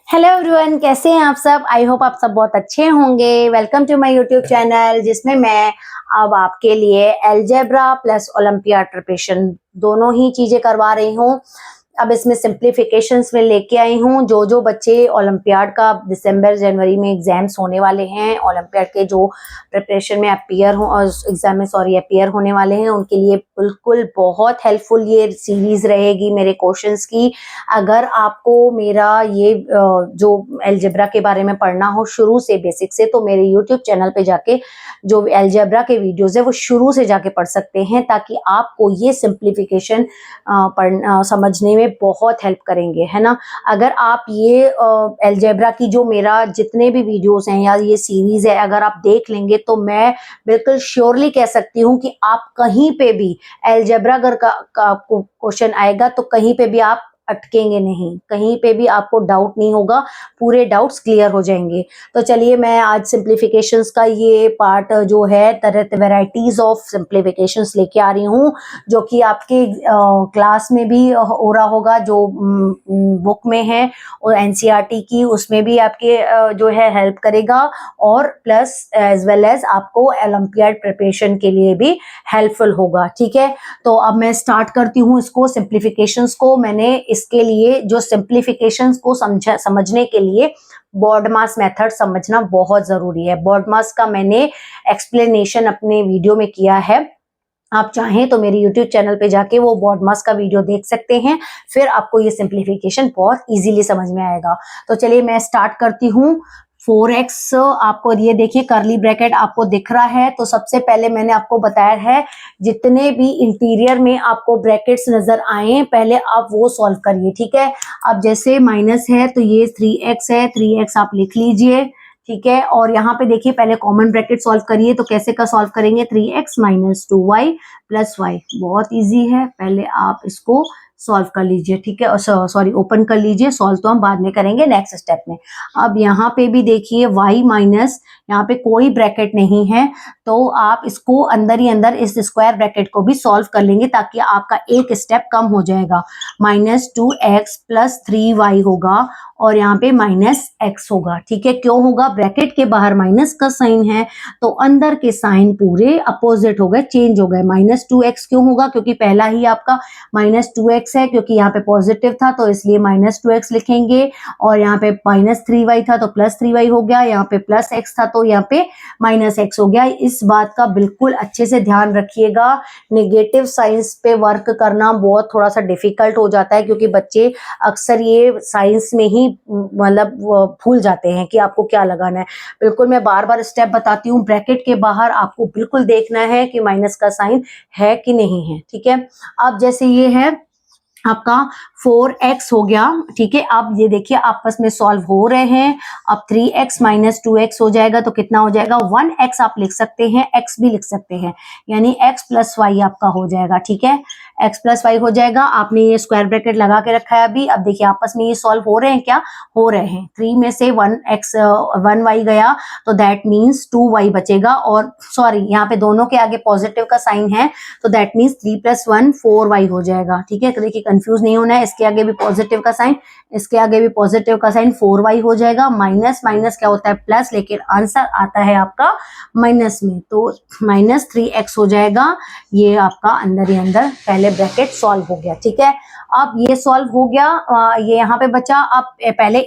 Hello everyone, कैसे हैं आप सब। आई होप आप सब बहुत अच्छे होंगे। Welcome to my YouTube channel, जिसमें मैं अब आपके लिए अलजेब्रा प्लस ओलंपियाड प्रिपरेशन दोनों ही चीजें करवा रही हूँ। अब इसमें सिंप्लीफिकेशंस में लेके आई हूँ। जो बच्चे ओलंपियाड का दिसंबर जनवरी में एग्जाम्स होने वाले हैं, ओलंपियाड के जो प्रिपरेशन में एग्जाम में अपीयर होने वाले हैं, उनके लिए बिल्कुल बहुत हेल्पफुल ये सीरीज रहेगी मेरे क्वेश्चंस की। अगर आपको मेरा ये जो अलजेब्रा के बारे में पढ़ना हो शुरू से बेसिक से, तो मेरे यूट्यूब चैनल पे जाके जो अलजेब्रा के वीडियोस है वो शुरू से जाके पढ़ सकते हैं, ताकि आपको ये सिंप्लीफिकेशन समझने में बहुत हेल्प करेंगे, है ना। अगर आप ये अलजेब्रा की जो मेरा जितने भी वीडियोस हैं या ये सीरीज है, अगर आप देख लेंगे तो मैं बिल्कुल श्योरली कह सकती हूँ कि आप कहीं पे भी अलजेब्रा अगर का क्वेश्चन आएगा तो कहीं पे भी आप अटकेंगे नहीं, कहीं पे भी आपको डाउट नहीं होगा, पूरे डाउट्स क्लियर हो जाएंगे। तो चलिए, मैं आज सिंप्लीफिकेशंस का ये पार्ट जो है, तरह वैरायटीज ऑफ सिंप्लीफिकेशंस लेके आ रही हूँ, जो कि आपके क्लास में भी हो रहा होगा, जो बुक में है और एनसीईआरटी की, उसमें भी आपके जो है हेल्प करेगा, और प्लस एज वेल एज आपको ओलंपियाड प्रिपरेशन के लिए भी हेल्पफुल होगा। ठीक है, तो अब मैं स्टार्ट करती हूँ इसको, सिंप्लीफिकेशंस को। मैंने इसके लिए जो सिंप्लीफिकेशंस को समझने के लिए बॉडमास मेथड समझना बहुत जरूरी है। बॉडमास का मैंने एक्सप्लेनेशन अपने वीडियो में किया है, आप चाहें तो मेरे YouTube चैनल पे जाके वो बॉडमास का वीडियो देख सकते हैं, फिर आपको ये सिंप्लीफिकेशन बहुत इजीली समझ में आएगा। तो चलिए मैं स्टार्ट करती हूँ। 4x, आपको ये देखिए कर्ली ब्रैकेट आपको दिख रहा है, तो सबसे पहले मैंने आपको बताया है, जितने भी इंटीरियर में आपको ब्रैकेट्स नजर आए पहले आप वो सॉल्व करिए। ठीक है, अब जैसे माइनस है तो ये 3x है, 3x आप लिख लीजिए। ठीक है, और यहाँ पे देखिए पहले कॉमन ब्रैकेट सॉल्व करिए, तो कैसे का सॉल्व करेंगे, 3x minus 2y plus y। बहुत इजी है, पहले आप इसको सॉल्व कर लीजिए। ठीक है, सॉरी ओपन कर लीजिए, सॉल्व तो हम बाद में करेंगे नेक्स्ट स्टेप में। अब यहाँ पे भी देखिए y माइनस, यहाँ पे कोई ब्रैकेट नहीं है, तो आप इसको अंदर ही अंदर इस स्क्वायर ब्रैकेट को भी सॉल्व कर लेंगे, ताकि आपका एक स्टेप कम हो जाएगा। माइनस 2x प्लस 3y होगा, और यहाँ पे माइनस x होगा। ठीक है, क्यों होगा, ब्रैकेट के बाहर माइनस का साइन है, तो अंदर के साइन पूरे अपोजिट हो गए, चेंज हो गए। माइनस 2x क्यों होगा, क्योंकि पहला ही आपका माइनस 2x है, क्योंकि यहाँ पे पॉजिटिव था तो इसलिए माइनस 2x लिखेंगे, और यहाँ पे माइनस 3y था तो प्लस 3y हो गया, यहाँ पे प्लस x था तो यहाँ पे माइनस x हो गया। इस बात का बिल्कुल अच्छे से ध्यान रखिएगा। नेगेटिव साइंस पे वर्क करना बहुत थोड़ा सा डिफिकल्ट हो जाता है, क्योंकि बच्चे अक्सर ये साइंस में ही मतलब भूल जाते हैं कि आपको क्या लगाना है। बिल्कुल मैं बार बार स्टेप बताती हूँ, ब्रैकेट के बाहर आपको बिल्कुल देखना है कि माइनस का साइन है कि नहीं है। ठीक है, अब जैसे ये है आपका 4x हो गया। ठीक है, अब ये देखिए आपस में सॉल्व हो रहे हैं। अब 3x माइनस 2x हो जाएगा, तो कितना हो जाएगा, 1x आप लिख सकते हैं, x भी लिख सकते हैं, यानी x प्लस वाई आपका हो जाएगा। ठीक है, x प्लस वाई हो जाएगा। आपने ये स्क्वायर ब्रैकेट लगा के रखा है अभी। अब देखिए आपस में ये सॉल्व हो रहे हैं, क्या हो रहे हैं, 3 में से 1y गया, तो दैट मीन्स 2y बचेगा, और सॉरी यहाँ पे दोनों के आगे पॉजिटिव का साइन है, तो दैट मीन्स 3 प्लस 1 4y हो जाएगा। ठीक है, तो देखिए कंफ्यूज नहीं होना है, इसके आगे भी पॉजिटिव का साइन, इसके आगे भी पॉजिटिव का साइन, 4y हो जाएगा। माइनस माइनस क्या होता है, प्लस, लेकिन आंसर आता है आपका माइनस में, तो माइनस 3x हो जाएगा। ये आपका अंदर ही अंदर पहले ब्रैकेट सॉल्व हो गया। ठीक है, अब ये सॉल्व हो गया, ये यहाँ पे बचा। अब पहले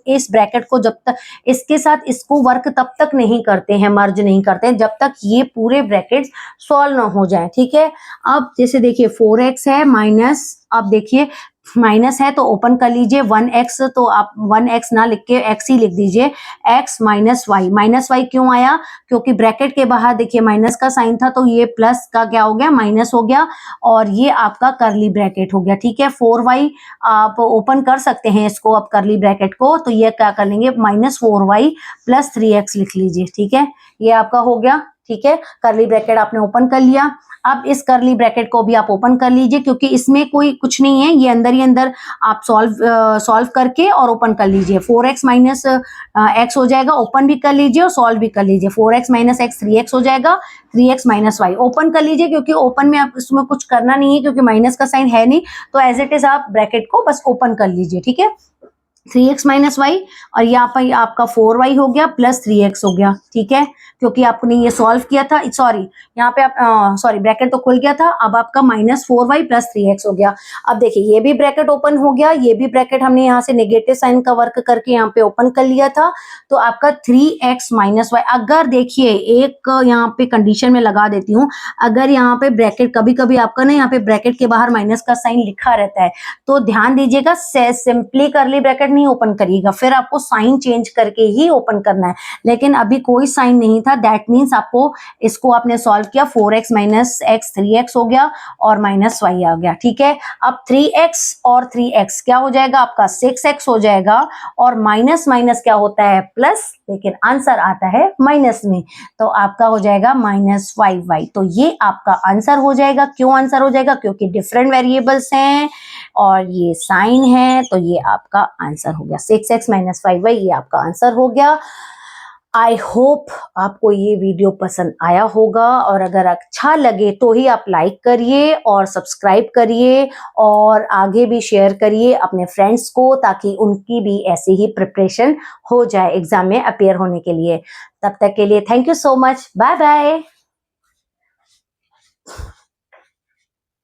इस ब्रैकेट को जब तक इसके साथ इसको वर्क तब तक नहीं करते हैं, मर्ज नहीं करते हैं, जब तक ये पूरे ब्रैकेट्स सॉल्व ना हो जाए। ठीक है, अब जैसे देखिए 4x है माइनस, अब देखिए माइनस है तो ओपन कर लीजिए, 1x, तो आप 1x ना लिख के x ही लिख दीजिए, x minus y. Minus y क्यों आया, क्योंकि ब्रैकेट के बाहर देखिए माइनस का साइन था, तो ये प्लस का क्या हो गया, माइनस हो गया, और ये आपका करली ब्रैकेट हो गया। ठीक है, 4y आप ओपन कर सकते हैं इसको, अब करली ब्रैकेट को, तो ये क्या कर लेंगे, माइनस 4y प्लस 3x लिख लीजिए। ठीक है, ये आपका हो गया। ठीक है, करली ब्रैकेट आपने ओपन कर लिया। अब इस करली ब्रैकेट को भी आप ओपन कर लीजिए, क्योंकि इसमें कोई कुछ नहीं है, ये अंदर ही अंदर आप सॉल्व करके और ओपन कर लीजिए। 4x माइनस x हो जाएगा, ओपन भी कर लीजिए और सॉल्व भी कर लीजिए। 4x माइनस x 3x हो जाएगा, 3x माइनस वाई ओपन कर लीजिए, क्योंकि ओपन में आप इसमें कुछ करना नहीं है, क्योंकि माइनस का साइन है नहीं, तो एज इट इज आप ब्रैकेट को बस ओपन कर लीजिए। ठीक है, 3x माइनस वाई, और यहाँ पर आपका 4y हो गया प्लस 3x हो गया, ठीक है, क्योंकि आपने ये सॉल्व किया था, सॉरी यहाँ पे आप सॉरी ब्रैकेट तो खुल गया था, अब आपका -4y प्लस 3x हो गया। अब देखिए ये भी ब्रैकेट ओपन हो गया, ये भी ब्रैकेट हमने यहाँ से नेगेटिव साइन का वर्क करके यहाँ पे ओपन कर लिया था, तो आपका 3x माइनस वाई। अगर देखिए एक यहाँ पे कंडीशन में लगा देती हूँ, अगर यहाँ पे ब्रैकेट कभी कभी आपका ना यहाँ पे ब्रैकेट के बाहर माइनस का साइन लिखा रहता है, तो ध्यान दीजिएगा सिंपली करली ब्रैकेट नहीं ओपन करिएगा, फिर आपको साइन चेंज करके ही ओपन करना है। लेकिन अभी कोई साइन नहीं था, दैट मीन्स आपको इसको आपने सॉल्व किया, 4x माइनस x 3x हो गया और माइनस y आ गया, ठीक है। अब 3x और 3x क्या हो जाएगा आपका 6x हो जाएगा, और माइनस माइनस क्या होता है प्लस, लेकिन आंसर आता है माइनस में, तो आपका हो जाएगा -5y। तो ये आपका आंसर हो जाएगा। क्यों आंसर हो जाएगा? क्योंकि डिफरेंट वेरिएबल्स हैं और ये साइन है, तो ये आपका आंसर हो गया 6x माइनस 5y, ये आपका आंसर हो गया। आई होप आपको ये वीडियो पसंद आया होगा, और अगर अच्छा लगे तो ही आप लाइक करिए और सब्सक्राइब करिए, और आगे भी शेयर करिए अपने फ्रेंड्स को, ताकि उनकी भी ऐसी ही प्रिपरेशन हो जाए एग्जाम में अपीयर होने के लिए। तब तक के लिए thank you so much, bye bye.